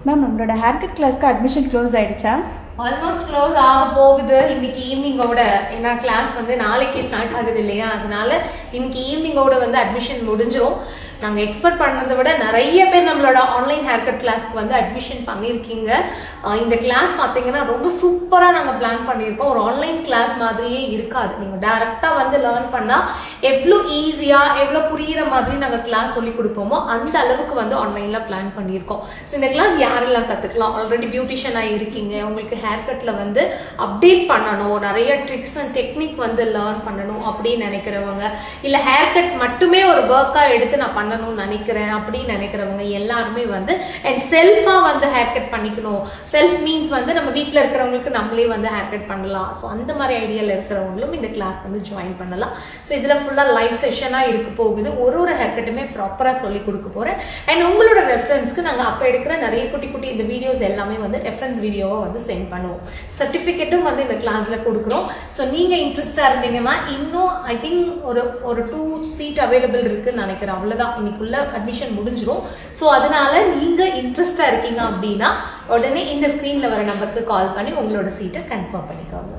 Ma'am நம்மளோட hair cut கிளாஸ்க்கு admission close ஆயிடுச்சா? ஆல்மோஸ்ட் க்ளோஸ் ஆக போகுது இன்னைக்கு ஈவினிங்கோட. ஏன்னா கிளாஸ் வந்து நாளைக்கு ஸ்டார்ட் ஆகுது இல்லையா, அதனால இன்னைக்கு ஈவினிங்கோட வந்து அட்மிஷன் முடிஞ்சிடும். நாங்கள் எக்ஸ்பெக்ட் பண்ணதை விட நிறைய பேர் நம்மளோட ஆன்லைன் ஹேர் கட் கிளாஸ்க்கு வந்து அட்மிஷன் பண்ணியிருக்கீங்க. இந்த கிளாஸ் பார்த்தீங்கன்னா ரொம்ப சூப்பராக நாங்கள் பிளான் பண்ணியிருக்கோம். ஒரு ஆன்லைன் கிளாஸ் மாதிரியே இருக்காது. நீங்கள் டேரெக்டாக வந்து லேர்ன் பண்ணால் எவ்வளோ ஈஸியாக எவ்வளோ புரிகிற மாதிரி நாங்கள் கிளாஸ் சொல்லி கொடுப்போமோ அந்த அளவுக்கு வந்து ஆன்லைனில் பிளான் பண்ணியிருக்கோம். ஸோ இந்த கிளாஸ் யாரெல்லாம் கற்றுக்கலாம்? ஆல்ரெடி பியூட்டிஷியனாக இருக்கீங்க, உங்களுக்கு ஹேர் கட்டில் வந்து அப்டேட் பண்ணணும், நிறைய ட்ரிக்ஸ் அண்ட் டெக்னிக் வந்து லேர்ன் பண்ணணும் அப்படின்னு நினைக்கிறவங்க, இல்லை ஹேர் கட் மட்டுமே ஒரு ஒர்க்காக எடுத்து நான் பண்ணணும்னு நினைக்கிறேன் அப்படின்னு நினைக்கிறவங்க எல்லாருமே வந்து அண்ட் செல்ஃபாக வந்து ஹேர் கட் பண்ணிக்கணும். செல்ஃப் மீன்ஸ் வந்து நம்ம வீட்டில் இருக்கிறவங்களுக்கு நம்மளே வந்து ஹேர் கட் பண்ணலாம். ஸோ அந்த மாதிரி ஐடியாவில் இருக்கிறவங்களும் இந்த கிளாஸ் வந்து ஜாயின் பண்ணலாம். ஸோ இதில் ஃபுல்லாக லைவ் செஷனாக இருக்க போகுது. ஒரு ஹேர் கட்டுமே ப்ராப்பராக சொல்லி கொடுக்க போகிறேன். அண்ட் உங்களோட ரெஃபரன்ஸ்க்கு நாங்கள் அப்போ எடுக்கிற நிறைய குட்டி குட்டி இந்த வீடியோஸ் எல்லாமே வந்து ரெஃபரன்ஸ் வீடியோவை வந்து சென்ட் பண்ணுவோம். சர்டிஃபிகேட்டும் வந்து இந்த கிளாஸில் கொடுக்குறோம். ஸோ நீங்கள் இன்ட்ரெஸ்டாக இருந்தீங்கன்னா இன்னும் ஐ திங்க் ஒரு 2 சீட் அவைலபிள் இருக்குன்னு நினைக்கிறேன். அவ்வளோதான், இன்னைக்குள்ள அட்மிஷன் முடிஞ்சிடும். ஸோ அதனால நீங்கள் இன்ட்ரெஸ்டாக இருக்கீங்க அப்படின்னா உடனே இந்த ஸ்க்ரீனில் வர நம்பருக்கு கால் பண்ணி உங்களோட சீட்டை கன்ஃபார்ம் பண்ணிக்கோங்க.